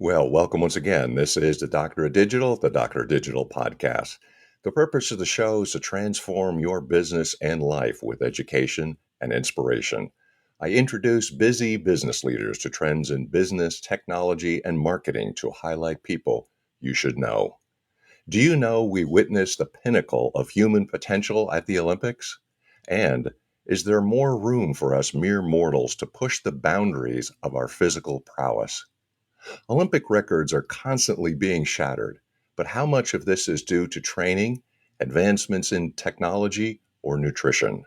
Well, welcome once again. This is the Doctor of Digital, the Doctor of Digital podcast. The purpose of the show is to transform your business and life with education and inspiration. I introduce busy business leaders to trends in business, technology, and marketing to highlight people you should know. Do you know we witnessed the pinnacle of human potential at the Olympics? And is there more room for us mere mortals to push the boundaries of our physical prowess? Olympic records are constantly being shattered, but how much of this is due to training, advancements in technology, or nutrition?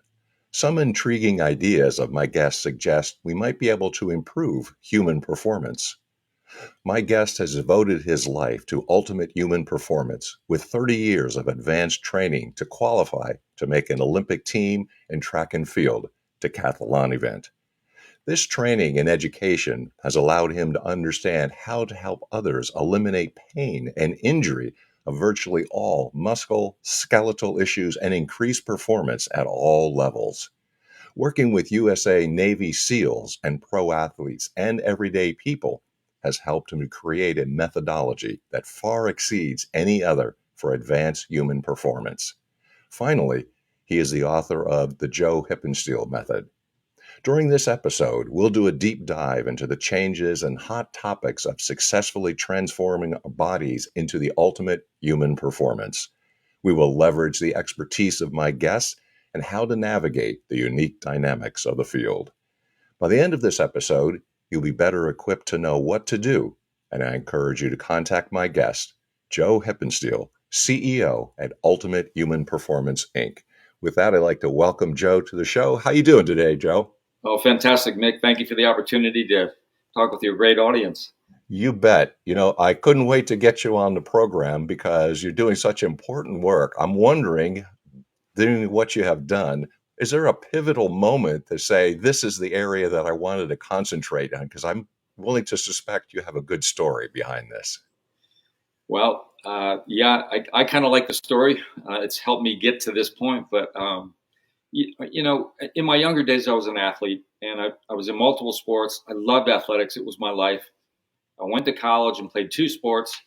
Some intriguing ideas of my guests suggest we might be able to improve human performance. My guest has devoted his life to ultimate human performance with 30 years of advanced training to qualify to make an Olympic team in track and field decathlon event. This training and education has allowed him to understand how to help others eliminate pain and injury of virtually all muscle-skeletal issues and increase performance at all levels. Working with USA Navy SEALs and pro athletes and everyday people has helped him to create a methodology that far exceeds any other for advanced human performance. Finally, he is the author of the Joe Hippensteel Method. During this episode, we'll do a deep dive into the changes and hot topics of successfully transforming our bodies into the ultimate human performance. We will leverage the expertise of my guests and how to navigate the unique dynamics of the field. By the end of this episode, you'll be better equipped to know what to do, and I encourage you to contact my guest, Joe Hippensteel, CEO at Ultimate Human Performance, Inc. With that, I'd like to welcome Joe to the show. How you doing today, Joe? Oh, fantastic, Mick. Thank you for the opportunity to talk with your great audience. You bet. I couldn't wait to get you on the program because you're doing such important work. I'm wondering, doing what you have done, is there a pivotal moment to say, this is the area that I wanted to concentrate on? Because I'm willing to suspect you have a good story behind this. Well, I kind of like the story. It's helped me get to this point. But, in my younger days, I was an athlete and I was in multiple sports. I loved athletics. It was my life. I went to college and played two sports.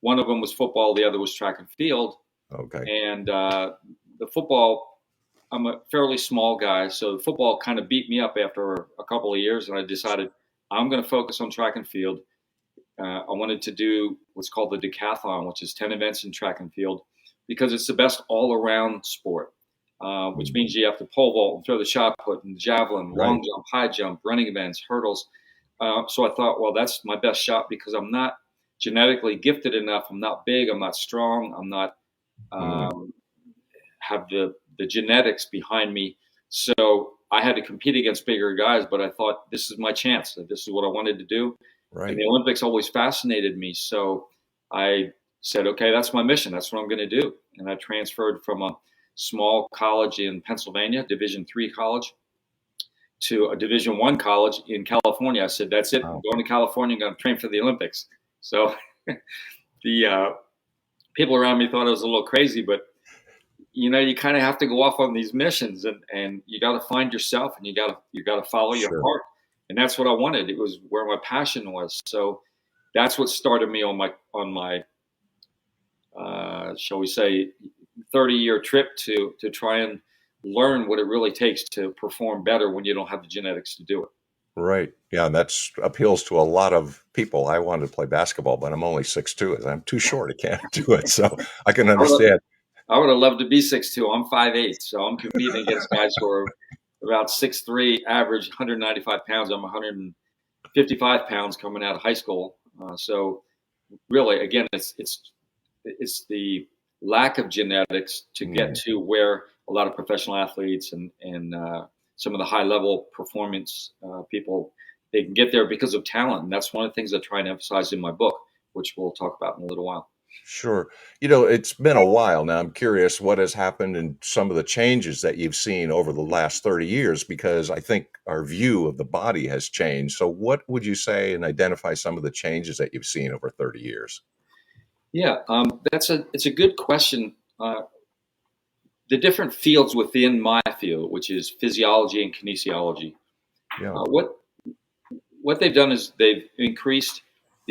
One of them was football. The other was track and field. Okay. And the football, I'm a fairly small guy. So the football kind of beat me up after a couple of years. And I decided I'm going to focus on track and field. I wanted to do what's called the Decathlon, which is 10 events in track and field, because it's the best all-around sport, which means you have to pole vault and throw the shot put and javelin, Right. long jump, high jump, running events, hurdles. So I thought, well, that's my best shot because I'm not genetically gifted enough. I'm not big. I'm not strong. I'm not have the genetics behind me. So I had to compete against bigger guys, but I thought this is my chance. This is what I wanted to do. Right. And the Olympics always fascinated me. So I said, okay, that's my mission. That's what I'm going to do. And I transferred from a small college in Pennsylvania, Division III college, to a Division I college in California. I said, that's it. Wow. I'm going to California. I'm going to train for the Olympics. So the people around me thought I was a little crazy, but you kind of have to go off on these missions and you got to find yourself and you got to follow your heart. And that's what I wanted. It was where my passion was. So that's what started me on my shall we say, 30-year trip to try and learn what it really takes to perform better when you don't have the genetics to do it. Right. Yeah, and that appeals to a lot of people. I wanted to play basketball, but I'm only 6'2". I'm too short. I can't do it. So I can understand. I would have loved to be 6'2". I'm 5'8", so I'm competing against guys who are about 6'3", average 195 pounds. I'm 155 pounds coming out of high school. So really, again, it's the lack of genetics to get to where a lot of professional athletes and some of the high level performance people, they can get there because of talent. And that's one of the things I try and emphasize in my book, which we'll talk about in a little while. Sure. It's been a while now. I'm curious what has happened and some of the changes that you've seen over the last 30 years, because I think our view of the body has changed. So what would you say and identify some of the changes that you've seen over 30 years? Yeah, it's a good question. The different fields within my field, which is physiology and kinesiology, what they've done is they've increased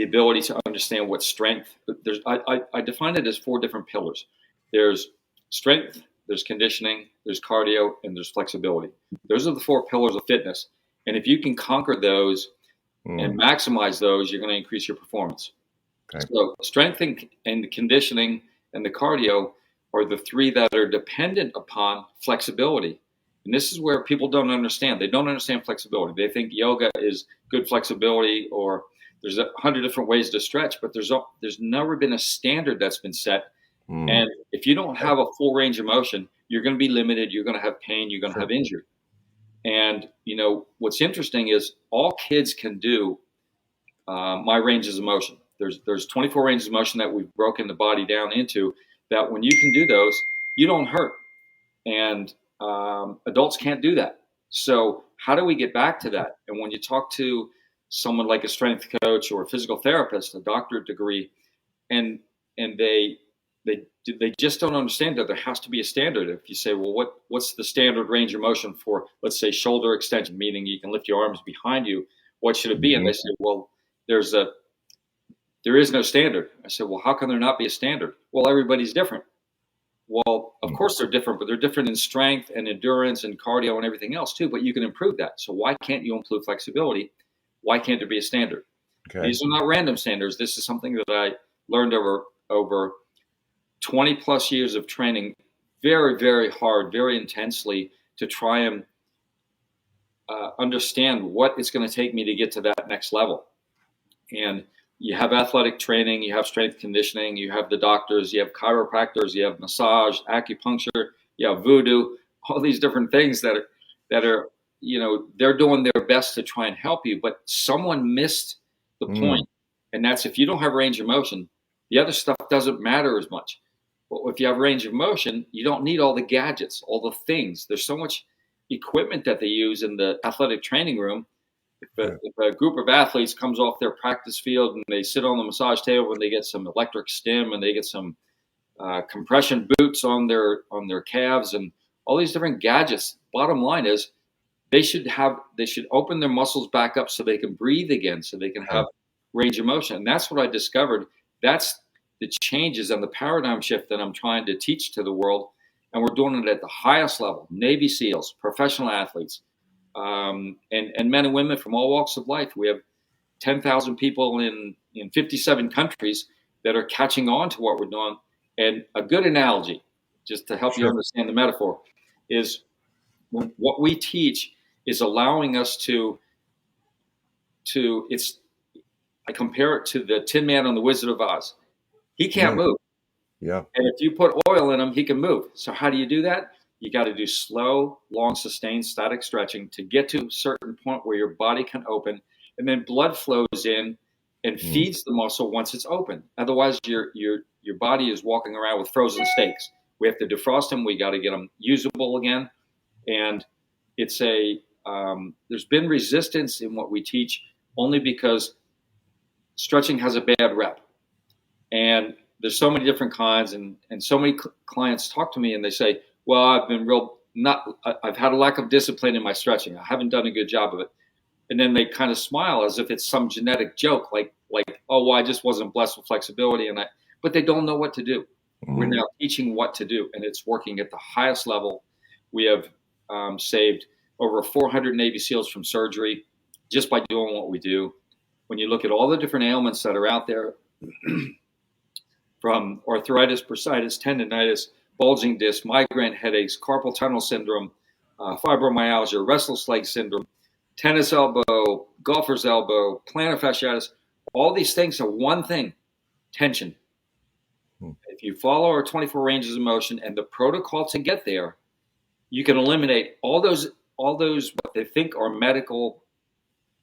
the ability to understand what strength. I define it as 4 different pillars. There's strength, there's conditioning, there's cardio, and there's flexibility. Those are the 4 pillars of fitness. And if you can conquer those and maximize those, you're going to increase your performance. Okay. So strength and conditioning and the cardio are the 3 that are dependent upon flexibility. And this is where people don't understand. They don't understand flexibility. They think yoga is good flexibility, or there's 100 different ways to stretch, but there's never been a standard that's been set. And if you don't have a full range of motion, you're going to be limited. You're going to have pain. You're going to have injury. And, what's interesting is all kids can do my ranges of motion. There's 24 ranges of motion that we've broken the body down into, that when you can do those, you don't hurt. And adults can't do that. So how do we get back to that? And when you talk to someone like a strength coach or a physical therapist, a doctorate degree, and they just don't understand that there has to be a standard. If you say, well, what's the standard range of motion for, let's say, shoulder extension, meaning you can lift your arms behind you, what should it be? And they say, well, there is no standard. I said, well, how can there not be a standard? Well, everybody's different. Well, of course they're different, but they're different in strength and endurance and cardio and everything else too, but you can improve that. So why can't you improve flexibility? Why can't there be a standard? Okay. These are not random standards. This is something that I learned over 20 plus years of training, very, very hard, very intensely, to try and understand what it's going to take me to get to that next level. And you have athletic training, you have strength conditioning, you have the doctors, you have chiropractors, you have massage, acupuncture, you have voodoo, all these different things that are they're doing their best to try and help you, but someone missed the point. And that's, if you don't have range of motion, the other stuff doesn't matter as much. But if you have range of motion, you don't need all the gadgets, all the things. There's so much equipment that they use in the athletic training room. If a group of athletes comes off their practice field and they sit on the massage table and they get some electric stim and they get some compression boots on their calves and all these different gadgets, bottom line is they should open their muscles back up so they can breathe again, so they can have range of motion. And that's what I discovered. That's the changes and the paradigm shift that I'm trying to teach to the world. And we're doing it at the highest level: Navy SEALs, professional athletes, and men and women from all walks of life. We have 10,000 people in 57 countries that are catching on to what we're doing. And a good analogy, just to help you understand the metaphor, is what we teach is allowing us to I compare it to the Tin Man on the Wizard of Oz. He can't move. Yeah. And if you put oil in him, he can move. So how do you do that? You got to do slow, long, sustained, static stretching to get to a certain point where your body can open, and then blood flows in and feeds the muscle once it's open. Otherwise, your body is walking around with frozen steaks. We have to defrost them. We got to get them usable again. And it's there's been resistance in what we teach only because stretching has a bad rep. And there's so many different kinds, and so many clients talk to me and they say, well, I've had a lack of discipline in my stretching. I haven't done a good job of it. And then they kind of smile as if it's some genetic joke, like, oh, well, I just wasn't blessed with flexibility. But they don't know what to do. We're now teaching what to do, and it's working at the highest level. We have saved over 400 Navy SEALs from surgery just by doing what we do. When you look at all the different ailments that are out there, from arthritis, bursitis, tendonitis, bulging disc, migraine headaches, carpal tunnel syndrome, fibromyalgia, restless leg syndrome, tennis elbow, golfer's elbow, plantar fasciitis, all these things are one thing: tension. If you follow our 24 ranges of motion and the protocol to get there, you can eliminate all those what they think are medical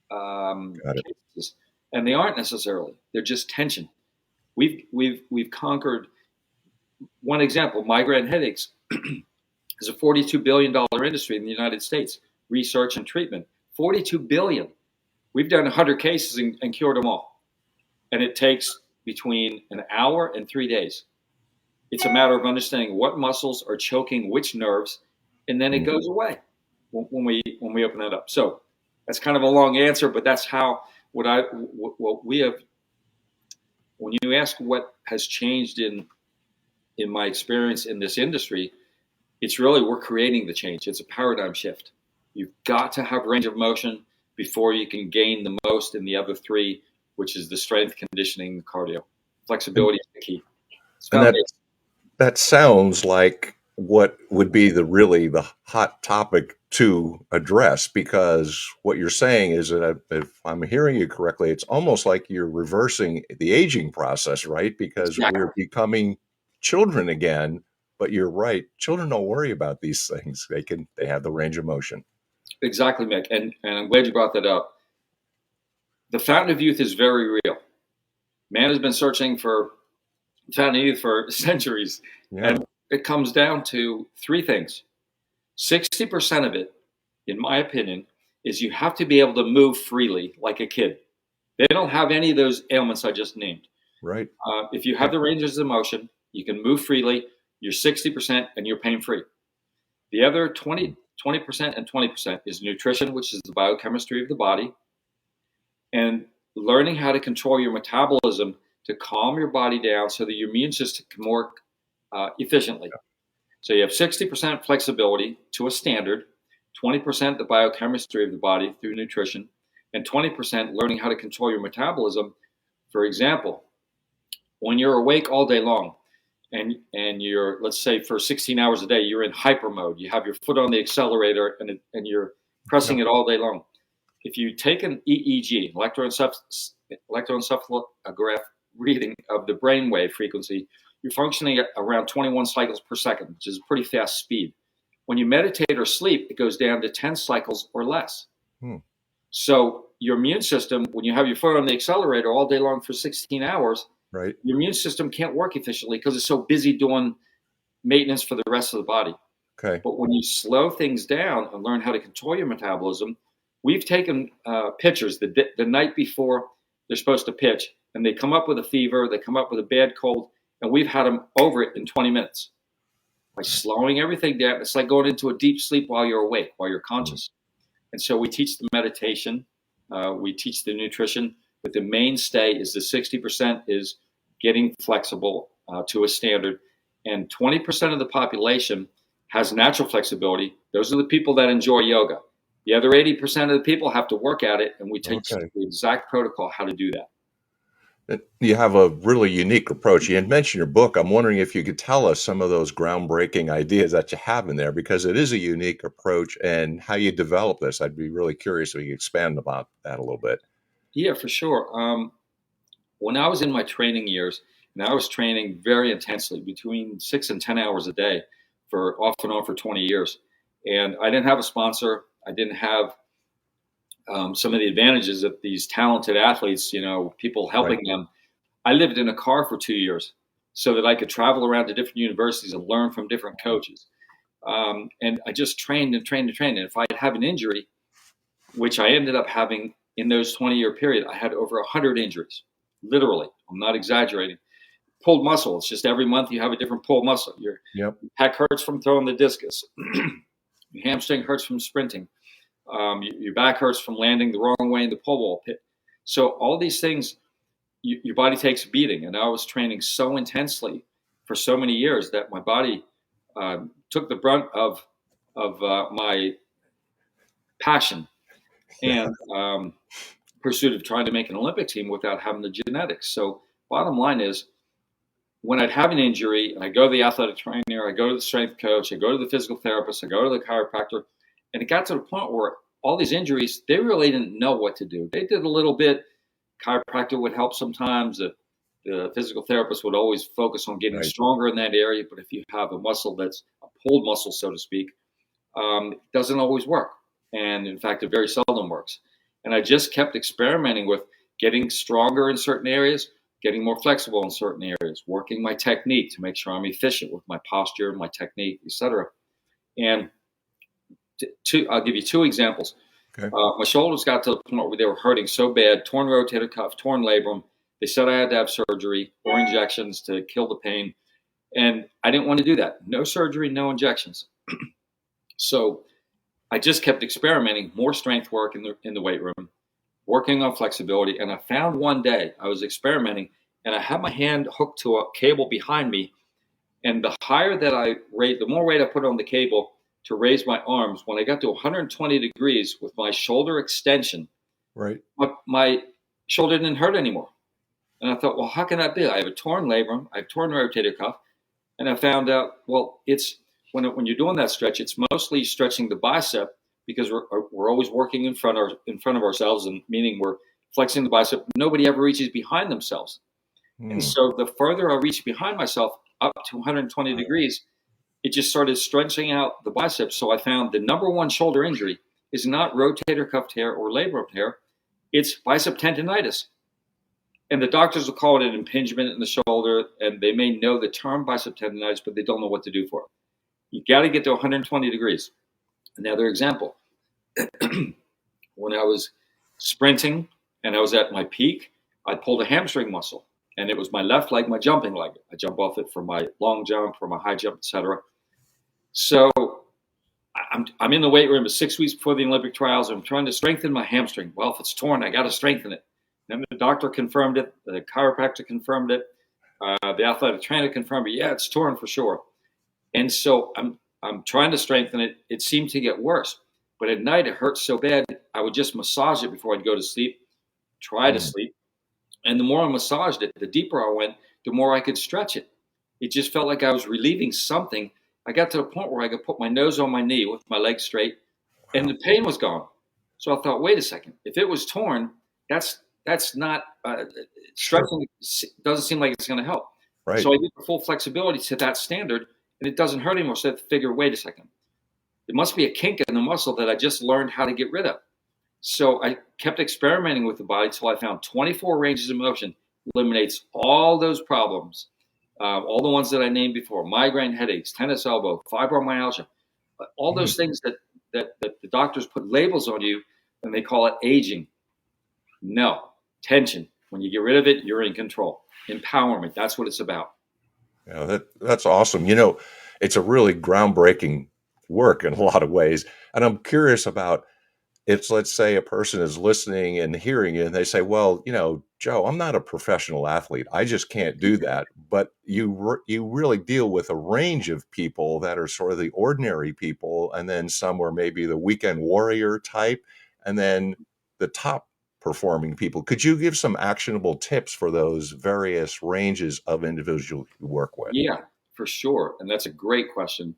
cases, and they aren't necessarily. They're just tension. We've conquered. One example: migraine headaches is a $42 billion industry in the United States. Research and treatment, $42 billion. We've done 100 cases and cured them all, and it takes between an hour and 3 days. It's a matter of understanding what muscles are choking which nerves, and then it goes away when we open that up. So that's kind of a long answer, but that's how what we have when you ask what has changed in my experience in this industry, it's really we're creating the change. It's a paradigm shift. You've got to have range of motion before you can gain the most in the other three, which is the strength, conditioning, the cardio. And, Flexibility is the key. It's and foundation. that sounds like what would be the hot topic to address, because what you're saying is that if I'm hearing you correctly, it's almost like you're reversing the aging process, right? Because Exactly. we're becoming children again. But you're right, children don't worry about these things. They have the range of motion. Exactly, Mick. And I'm glad you brought that up. The fountain of youth is very real. Man has been searching for the fountain of youth for centuries. Yeah, And it comes down to three things. 60% of it, in my opinion, is you have to be able to move freely like a kid. They don't have any of those ailments I just named. right. If you have the ranges of motion, you can move freely, you're 60% and you're pain free. The other 20% and 20% is nutrition, which is the biochemistry of the body, and learning how to control your metabolism to calm your body down so that your immune system can work efficiently. So you have 60% flexibility to a standard, 20% the biochemistry of the body through nutrition, and 20% learning how to control your metabolism. For example, when you're awake all day long and you're, let's say for 16 hours a day, you're in hyper mode, you have your foot on the accelerator and you're pressing Yep. it all day long. If you take an EEG, electroencephalograph reading of the brainwave frequency, you're functioning at around 21 cycles per second, which is a pretty fast speed. When you meditate or sleep, it goes down to 10 cycles or less. Hmm. So your immune system, when you have your foot on the accelerator all day long for 16 hours, Right. your immune system can't work efficiently because it's so busy doing maintenance for the rest of the body. Okay. But when you slow things down and learn how to control your metabolism, we've taken pitchers the night before they're supposed to pitch, and they come up with a fever, they come up with a bad cold, and we've had them over it in 20 minutes. By slowing everything down, it's like going into a deep sleep while you're awake, while you're conscious. And so we teach the meditation, we teach the nutrition, but the mainstay is the 60% is getting flexible to a standard, and 20% of the population has natural flexibility. Those are the people that enjoy yoga. The other 80% of the people have to work at it, and we teach Okay. the exact protocol how to do that. You have a really unique approach. You had mentioned your book. I'm wondering if you could tell us some of those groundbreaking ideas that you have in there, because it is a unique approach, and how you develop this. I'd be really curious if you could expand about that a little bit. Yeah, for sure. When I was in my training years, and I was training very intensely, between 6 and 10 hours a day, for off and on for 20 years, and I didn't have a sponsor. I didn't have some of the advantages of these talented athletes, people Right. helping them. I lived in a car for 2 years so that I could travel around to different universities and learn from different coaches. And I just trained and trained and trained. And if I have an injury, which I ended up having in those 20-year period, I had over 100 injuries, literally. I'm not exaggerating. Pulled muscle. It's just every month you have a different pulled muscle. Your Yep. pec hurts from throwing the discus. Your hamstring hurts from sprinting. Your back hurts from landing the wrong way in the pole vault pit. So all these things, your body takes a beating. And I was training so intensely for so many years that my body took the brunt of my passion and pursuit of trying to make an Olympic team without having the genetics. So bottom line is, when I'd have an injury and I go to the athletic trainer, I go to the strength coach, I go to the physical therapist, I go to the chiropractor, and it got to the point where all these injuries, they really didn't know what to do. They did a little bit. Chiropractor would help sometimes. The physical therapist would always focus on getting Right. stronger in that area. But if you have a muscle that's a pulled muscle, so to speak, it doesn't always work. And in fact, it very seldom works. And I just kept experimenting with getting stronger in certain areas, getting more flexible in certain areas, working my technique to make sure I'm efficient with my posture, my technique, etc. And I'll give you two examples. Okay. My shoulders got to the point where they were hurting so bad, torn rotator cuff, torn labrum. They said I had to have surgery or injections to kill the pain. And I didn't want to do that. No surgery, no injections. So I just kept experimenting, more strength work in the weight room, working on flexibility. And I found one day I was experimenting, and I had my hand hooked to a cable behind me. And the higher that I rate, the more weight I put on the cable to raise my arms. When I got to 120 degrees with my shoulder extension, Right. my shoulder didn't hurt anymore. And I thought, well, how can that be? I have a torn labrum, I have torn rotator cuff, and I found out, well, it's when you're doing that stretch, it's mostly stretching the bicep because we're always working in front of ourselves, and meaning we're flexing the bicep. Nobody ever reaches behind themselves, and Hmm. so the further I reached behind myself up to 120 degrees, it just started stretching out the biceps. So I found the number one shoulder injury is not rotator cuff tear or labrum tear; it's bicep tendonitis. And the doctors will call it an impingement in the shoulder, and they may know the term bicep tendonitis, but they don't know what to do for it. You got to get to 120 degrees. Another example, when I was sprinting and I was at my peak, I pulled a hamstring muscle, and it was my left leg, my jumping leg. I jump off it for my long jump, for my high jump, etc. So I'm in the weight room 6 weeks before the Olympic trials. I'm trying to strengthen my hamstring. Well, if it's torn, I got to strengthen it. Then the doctor confirmed it. The chiropractor confirmed it. The athletic trainer confirmed it. Yeah, it's torn for sure. And so I'm trying to strengthen it. It seemed to get worse. But at night, it hurt so bad, I would just massage it before I'd go to sleep, try to Hmm. sleep. And the more I massaged it, the deeper I went, the more I could stretch it. It just felt like I was relieving something. I got to the point where I could put my nose on my knee with my leg straight, and Wow. the pain was gone. So I thought, wait a second. If it was torn, that's not Sure. stretching. Doesn't seem like it's going to help. Right. So I get the full flexibility to that standard, and it doesn't hurt anymore. So I figure, wait a second. It must be a kink in the muscle that I just learned how to get rid of. So I kept experimenting with the body till I found 24 ranges of motion eliminates all those problems, all the ones that I named before: migraine, headaches, tennis elbow, fibromyalgia, all Hmm. those things that the doctors put labels on you and they call it aging. No, tension. When you get rid of it, you're in control. Empowerment. That's what it's about. Yeah, that's awesome. It's a really groundbreaking work in a lot of ways. And I'm curious about if, let's say, a person is listening and hearing you and they say, well, Joe, I'm not a professional athlete. I just can't do that. But you really deal with a range of people that are sort of the ordinary people, and then some are maybe the weekend warrior type, and then the top performing people. Could you give some actionable tips for those various ranges of individuals you work with? Yeah, for sure. And that's a great question.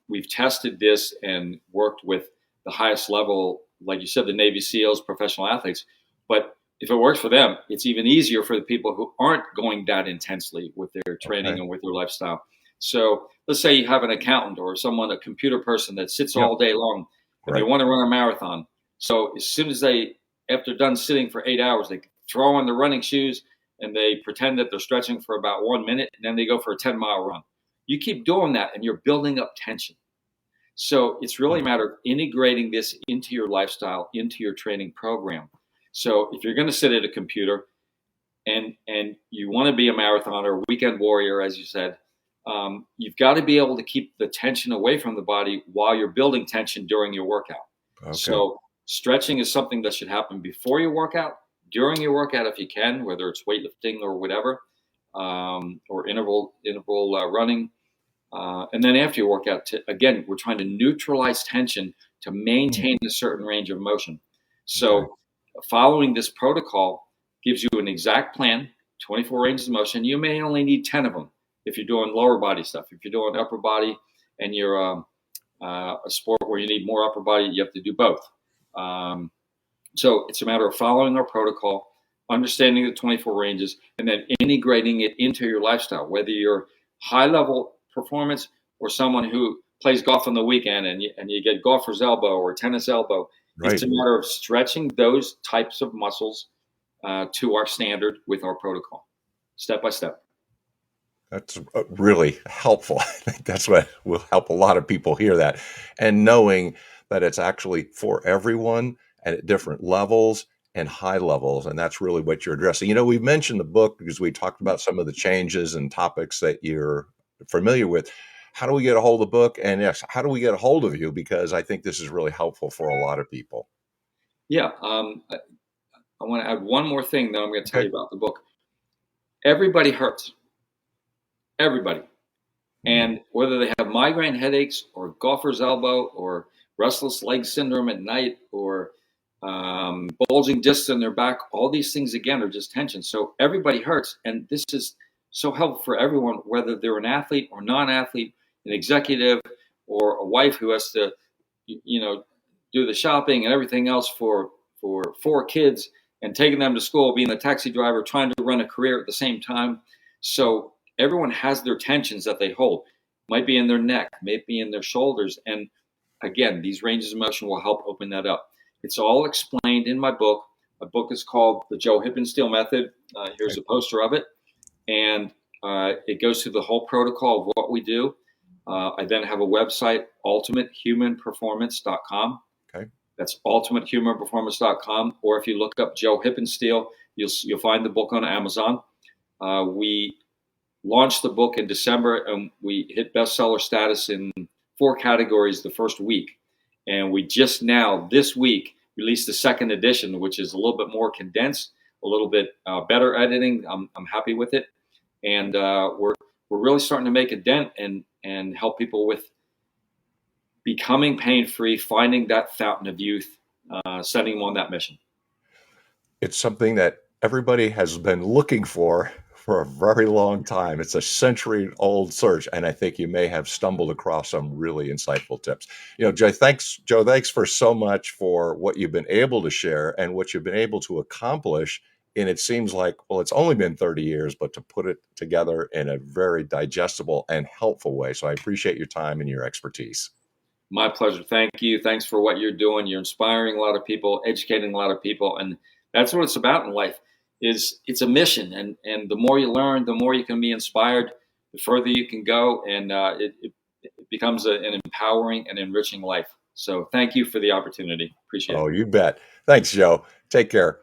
We've tested this and worked with the highest level, like you said, the Navy SEALs, professional athletes. But if it works for them, it's even easier for the people who aren't going that intensely with their training Okay. and with their lifestyle. So let's say you have an accountant or someone, a computer person that sits Yeah. all day long and they Right. want to run a marathon. So as soon as after done sitting for 8 hours, they throw on the running shoes and they pretend that they're stretching for about 1 minute, and then they go for a 10-mile run. You keep doing that and you're building up tension. So it's really a matter of integrating this into your lifestyle, into your training program. So if you're going to sit at a computer and you want to be a marathoner, weekend warrior, as you said, you've got to be able to keep the tension away from the body while you're building tension during your workout. Okay. So stretching is something that should happen before your workout, during your workout if you can, whether it's weightlifting or whatever, or interval running, and then after your workout. Again, we're trying to neutralize tension to Mm. maintain a certain range of motion. Okay. So following this protocol gives you an exact plan, 24 ranges of motion. You may only need 10 of them if you're doing lower body stuff. If you're doing upper body and you're a sport where you need more upper body, you have to do both. So it's a matter of following our protocol, understanding the 24 ranges, and then integrating it into your lifestyle, whether you're high level performance or someone who plays golf on the weekend and you get golfer's elbow or tennis elbow. It's Right. a matter of stretching those types of muscles to our standard with our protocol, step by step. That's really helpful. I think that's what will help a lot of people hear that. And knowing that it's actually for everyone and at different levels and high levels. And that's really what you're addressing. We've mentioned the book because we talked about some of the changes and topics that you're familiar with. How do we get a hold of the book? And yes, how do we get a hold of you? Because I think this is really helpful for a lot of people. Yeah. I want to add one more thing that I'm going to tell Okay. you about the book. everybody hurts. Everybody. Mm. And whether they have migraine headaches or golfer's elbow or restless leg syndrome at night or bulging discs in their back, all these things again are just tension. So everybody hurts, and this is so helpful for everyone, whether they're an athlete or non-athlete, an executive or a wife who has to, do the shopping and everything else for 4 kids and taking them to school, being the taxi driver, trying to run a career at the same time. So everyone has their tensions that they hold. Might be in their neck, might be in their shoulders, and again, these ranges of motion will help open that up. It's all explained in my book. My book is called The Joe Hippensteel Method. Here's a poster of it. And it goes through the whole protocol of what we do. I then have a website, ultimatehumanperformance.com. Okay. That's ultimatehumanperformance.com. Or if you look up Joe Hippensteel, you'll find the book on Amazon. We launched the book in December, and we hit bestseller status in 4 categories the first week. And we just now, this week, released the second edition, which is a little bit more condensed, a little bit better editing. I'm happy with it. And we're really starting to make a dent and help people with becoming pain-free, finding that fountain of youth, sending them on that mission. It's something that everybody has been looking for a very long time. It's a century-old search, and I think you may have stumbled across some really insightful tips. Joe, thanks for so much for what you've been able to share and what you've been able to accomplish. And it seems like, well, it's only been 30 years, but to put it together in a very digestible and helpful way. So I appreciate your time and your expertise. My pleasure. Thank you. Thanks for what you're doing. You're inspiring a lot of people, educating a lot of people, and that's what it's about in life. It's a mission, and the more you learn, the more you can be inspired, the further you can go, and it becomes an empowering and enriching life. So thank you for the opportunity. Appreciate it. Oh, you bet. Thanks, Joe. Take care.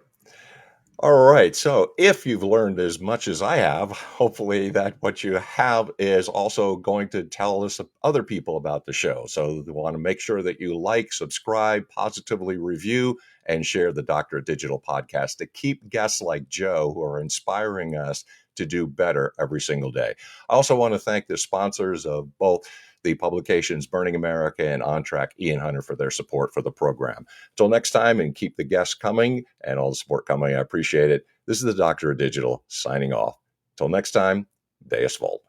All right. So if you've learned as much as I have, hopefully that what you have is also going to tell us other people about the show. So we want to make sure that you like, subscribe, positively review, and share the Doctor of Digital podcast to keep guests like Joe who are inspiring us to do better every single day. I also want to thank the sponsors of both the publications Burning America and On Track, Ian Hunter, for their support for the program. Till next time, and keep the guests coming and all the support coming. I appreciate it. This is the Doctor of Digital signing off. Till next time, Deus Volt.